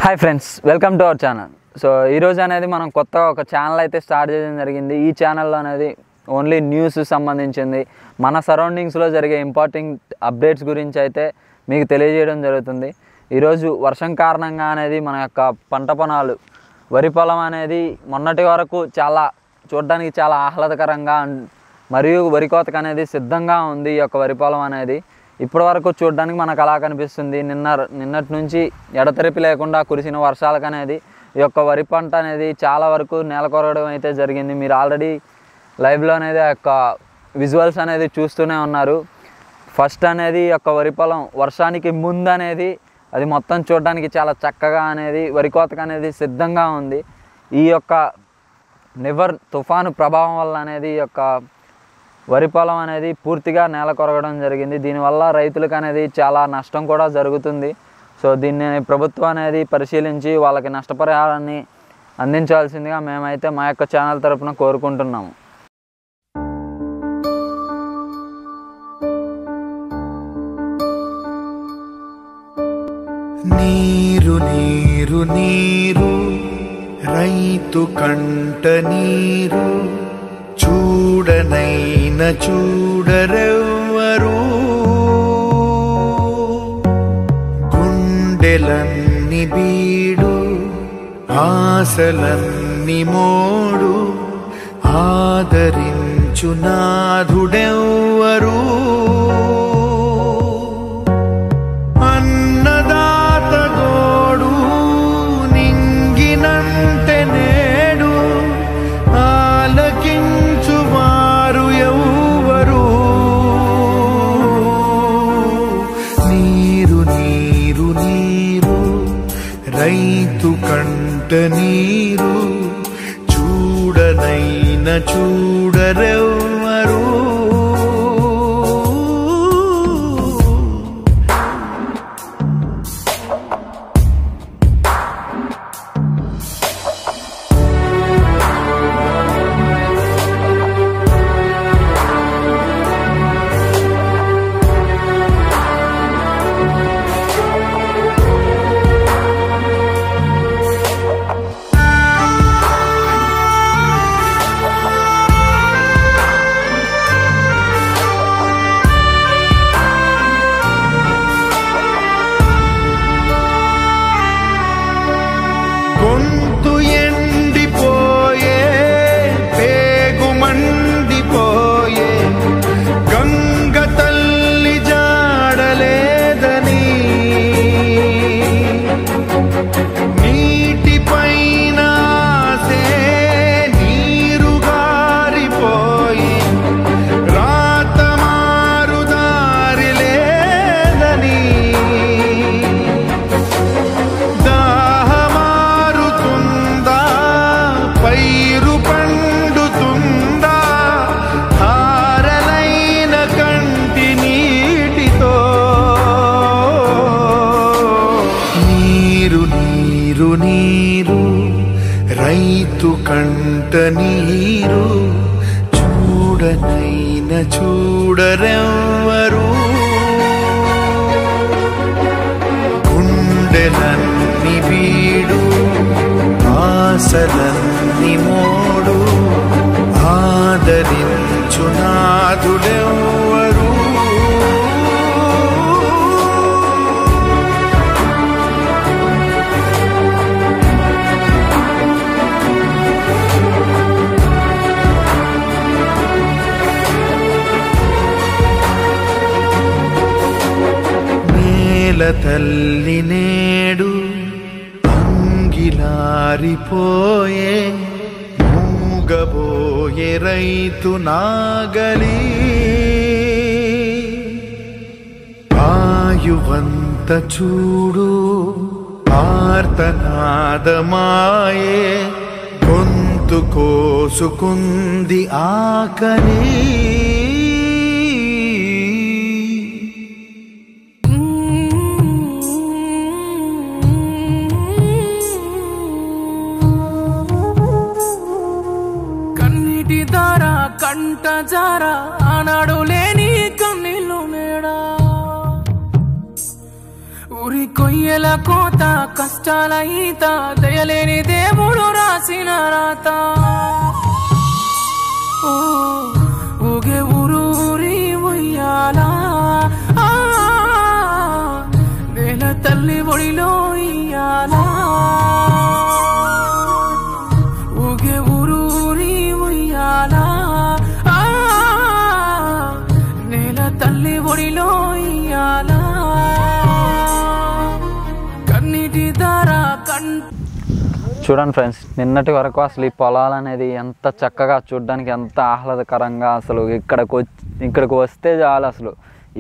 Hi friends, welcome to our channel. So ఈరోజు అనేది మనం కొత్తగా ఒక ఛానల్ అయితే స్టార్ట్ చేయడం జరిగింది. ఈ ఛానల్లో అనేది ఓన్లీ న్యూస్ సంబంధించింది, మన సరౌండింగ్స్లో జరిగే ఇంపార్టెంట్ అప్డేట్స్ గురించి అయితే మీకు తెలియజేయడం జరుగుతుంది. ఈరోజు వర్షం కారణంగా అనేది మన యొక్క పంట పొలాలు, వరి పొలం అనేది మొన్నటి వరకు చూడడానికి చాలా ఆహ్లాదకరంగా మరియు వరి కోతకు అనేది సిద్ధంగా ఉంది. ఈ యొక్క వరి పొలం అనేది ఇప్పటి వరకు చూడడానికి మనకు అలా కనిపిస్తుంది. నిన్నటి నుంచి ఎడతెరిపి లేకుండా కురిసిన వర్షాలకు అనేది ఈ యొక్క వరి పంట అనేది చాలా వరకు నేలకొరగడం అయితే జరిగింది. మీరు ఆల్రెడీ లైవ్లో అనేది ఆ యొక్క విజువల్స్ అనేది చూస్తూనే ఉన్నారు. ఫస్ట్ అనేది ఈ యొక్క వరి పొలం వర్షానికి ముందు అనేది అది మొత్తం చూడడానికి చాలా చక్కగా అనేది వరి కోతకు అనేది సిద్ధంగా ఉంది. ఈ యొక్క నివర్ తుఫాను ప్రభావం వల్ల అనేది ఈ యొక్క వరి పొలం అనేది పూర్తిగా నేల కొరగడం జరిగింది. దీనివల్ల రైతులకు అనేది చాలా నష్టం కూడా జరుగుతుంది. సో దీన్ని ప్రభుత్వం అనేది పరిశీలించి వాళ్ళకి నష్టపరిహారాన్ని అందించాల్సిందిగా మేమైతే మా యొక్క ఛానల్ తరపున కోరుకుంటున్నాము. నీరు నీరు నీరు రైతు కంట నీరు, చూడనైన చూడరెవ్వరు. గుండెలన్ని బీడు, ఆశలన్ని మోడు, ఆదరించు నాథుడెవ్వరు. అన్నదాత గోడు నింగినంటే నేడు, ఆలకించువారు ఎవ్వరు. నీరు నీరు నీరు రైతు కంట నీరు, చూడనైన చూడరెవ్వరు. గొంతు ఎండిపోయే, పేగు మండిపోయే, గంగ తల్లి జాడలేదని, నీటిపైన ఆసే నీరు గారిపోయి, రాత మారుదారి లేదని, పైరు పండుతుందా హారలైన కంటి నీటితో. నీరు నీరు నీరు రైతు కంట నీరు, చూడనైన చూడరెవ్వరు. గుండెలన్ని బీడు, ఆశలన్ని మోడు, ఆదరించు నాథుడెవ్వరు. నేల తల్లి నేడు అంగిలారిపోయే, మూగబోయే రైతు నాగలి, ఆయువంత చూడు ఆర్తనాదమాయే, గొంతు కోసుకుంది ఆకలి. కంట జారా ఆనాడు లేని కన్నీళ్ళు మేడా, ఊరి కొయ్యల కోత కష్టాల ఈత దయలేని దేవుడు రాసిన రాత ఊగే ఊరూరి ఉయ్యాలా నేల తల్లి ఒడిలో ఇయ్యాలా ఊగే ఊరూరి ఉయ్యాలా నేల తల్లి ఒడిలో ఇయ్యాలా కన్నీటి ధార చూడండి ఫ్రెండ్స్, నిన్నటి వరకు అసలు ఈ పొలాలు అనేది ఎంత చక్కగా చూడడానికి ఎంత ఆహ్లాదకరంగా అసలు ఇక్కడికి వస్తే చాలు అసలు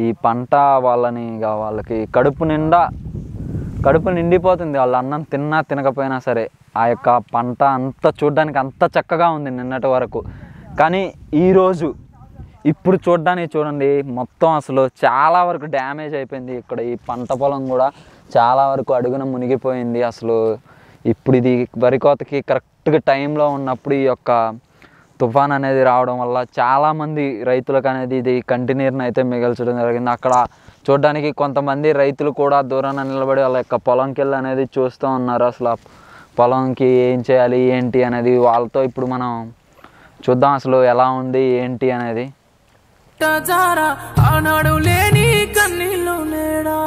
ఈ పంట వాళ్ళకి కడుపు నిండిపోతుంది. వాళ్ళు అన్నం తిన్నా తినకపోయినా సరే ఆ యొక్క పంట అంత చూడడానికి అంత చక్కగా ఉంది నిన్నటి వరకు. కానీ ఈరోజు ఇప్పుడు చూడండి మొత్తం అసలు చాలా వరకు డ్యామేజ్ అయిపోయింది. ఇక్కడ ఈ పంట పొలం కూడా చాలా వరకు అడుగున మునిగిపోయింది. అసలు ఇప్పుడు ఇది వరి కోతకి కరెక్ట్గా టైంలో ఉన్నప్పుడు ఈ యొక్క తుఫాన్ అనేది రావడం వల్ల చాలామంది రైతులకు అనేది ఇది కంటి నీరుని అయితే మిగల్చడం జరిగింది. అక్కడ చూడడానికి కొంతమంది రైతులు కూడా దూరాన నిలబడి వాళ్ళ యొక్క పొలంకి వెళ్ళి అనేది చూస్తూ ఉన్నారు. అసలు ఆ పొలంకి ఏం చేయాలి ఏంటి అనేది వాళ్ళతో ఇప్పుడు మనం చూద్దాం అసలు ఎలా ఉంది ఏంటి అనేది. ఆనాడు లేని కన్నీళ్ళు లేడా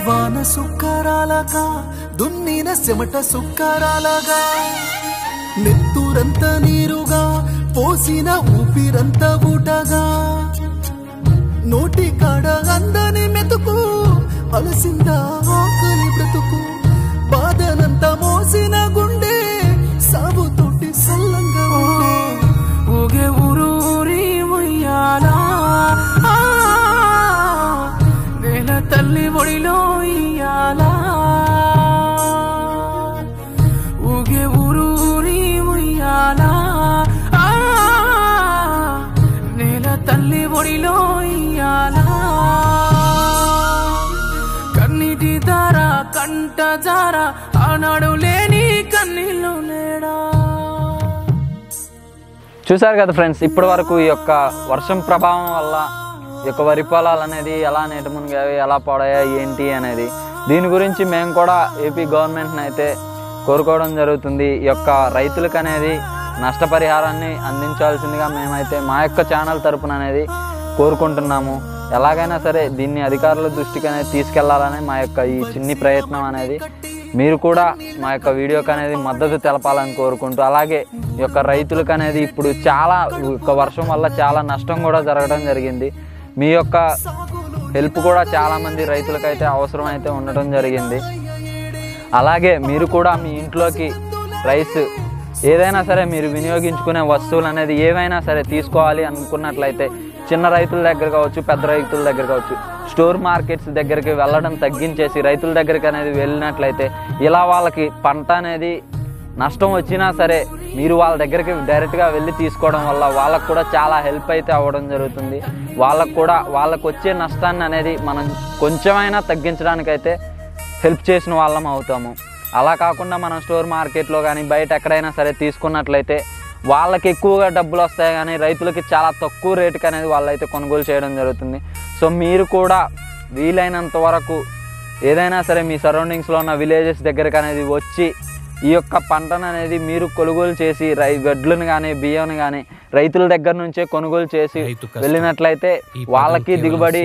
వాన సుక్కరాలగా దున్నిన చెమట సుక్కరాలగా నెత్తూరంత నీరుగా పోసిన ఊపిరంత ఊటగా నోటి కాడ అందని మెతుకు అలసిందా ఆకలి బ్రతుకు బాధనంత మోసిన గుండె సాగుతోటి సల్లంగా ఉండే ఊగే ఊరూరి ఉయ్యాలా నేల తల్లి ఒడిలో ఇయ్యాలా ఊగే ఊరూరి ఉయ్యాలా నేల తల్లి ఒడిలో ఇయ్యాలా కన్నీటి ధార కంట జార ఆనాడు లేని కన్నీళ్ళు లేడా. చూసారు కదా ఫ్రెండ్స్, ఇప్పటి వరకు ఈ యొక్క వర్షం ప్రభావం వల్ల ఈ యొక్క వరి పొలాలు అనేది ఎలా నీట మునిగాయి, ఎలా పాడాయి ఏంటి అనేది దీని గురించి మేము కూడా ఏపీ గవర్నమెంట్ని అయితే కోరుకోవడం జరుగుతుంది. ఈ యొక్క రైతులకు అనేది నష్టపరిహారాన్ని అందించాల్సిందిగా మేమైతే మా యొక్క ఛానల్ తరపున అనేది కోరుకుంటున్నాము. ఎలాగైనా సరే దీన్ని అధికారుల దృష్టికి అనేది తీసుకెళ్లాలని మా యొక్క ఈ చిన్ని ప్రయత్నం అనేది మీరు కూడా మా యొక్క వీడియోకి అనేది మద్దతు తెలపాలని కోరుకుంటూ, అలాగే ఈ యొక్క రైతులకు అనేది ఇప్పుడు చాలా వర్షం వల్ల చాలా నష్టం కూడా జరగడం జరిగింది. మీ యొక్క హెల్ప్ కూడా చాలామంది రైతులకైతే అవసరం అయితే ఉండటం జరిగింది. అలాగే మీరు కూడా మీ ఇంట్లోకి రైస్ ఏదైనా సరే మీరు వినియోగించుకునే వస్తువులు అనేది ఏవైనా సరే తీసుకోవాలి అనుకున్నట్లయితే చిన్న రైతుల దగ్గర కావచ్చు, పెద్ద రైతుల దగ్గర కావచ్చు, స్టోర్ మార్కెట్స్ దగ్గరికి వెళ్ళడం తగ్గించేసి రైతుల దగ్గరికి అనేది వెళ్ళినట్లయితే ఇలా వాళ్ళకి పంట అనేది నష్టం వచ్చినా సరే మీరు వాళ్ళ దగ్గరికి డైరెక్ట్గా వెళ్ళి తీసుకోవడం వల్ల వాళ్ళకు కూడా చాలా హెల్ప్ అయితే అవ్వడం జరుగుతుంది. వాళ్ళకు వచ్చే నష్టాన్ని అనేది మనం కొంచెమైనా తగ్గించడానికైతే హెల్ప్ చేసిన వాళ్ళం అవుతాము. అలా కాకుండా మనం స్టోర్ మార్కెట్లో కానీ బయట ఎక్కడైనా సరే తీసుకున్నట్లయితే వాళ్ళకి ఎక్కువగా డబ్బులు వస్తాయి కానీ రైతులకి చాలా తక్కువ రేటుకి అనేది వాళ్ళైతే కొనుగోలు చేయడం జరుగుతుంది. సో మీరు కూడా వీలైనంత వరకు ఏదైనా సరే మీ సరౌండింగ్స్లో ఉన్న విలేజెస్ దగ్గరికి అనేది వచ్చి ఈ యొక్క పంటను అనేది మీరు కొనుగోలు చేసి గడ్లను కానీ బియ్యాన్ని కానీ రైతుల దగ్గర నుంచే కొనుగోలు చేసి వెళ్ళినట్లయితే వాళ్ళకి దిగుబడి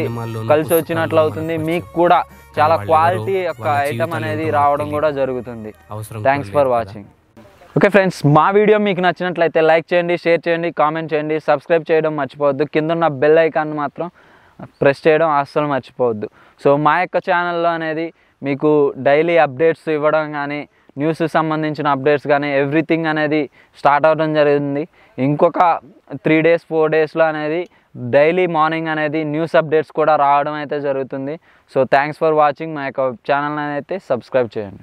కలిసి వచ్చినట్లు అవుతుంది. మీకు కూడా చాలా క్వాలిటీ యొక్క ఐటమ్ అనేది రావడం కూడా జరుగుతుంది. Thanks for watching. Okay friends, మా వీడియో మీకు నచ్చినట్లయితే లైక్ చేయండి, షేర్ చేయండి, కామెంట్ చేయండి, సబ్స్క్రైబ్ చేయడం మర్చిపోవద్దు. కింద ఉన్న బెల్ ఐకాన్ మాత్రం ప్రెస్ చేయడం అస్సలు మర్చిపోవద్దు. సో మా యొక్క ఛానల్లో అనేది మీకు డైలీ అప్డేట్స్ ఇవ్వడం కానీ న్యూస్ సంబంధించిన అప్డేట్స్ కానీ ఎవ్రీథింగ్ అనేది స్టార్ట్ అవ్వడం జరిగింది. ఇంకొక 3 days 4 daysలో అనేది డైలీ మార్నింగ్ అనేది న్యూస్ అప్డేట్స్ కూడా రావడం అయితే జరుగుతుంది. So thanks for watching. మా యొక్క ఛానల్ అయితే సబ్స్క్రైబ్ చేయండి.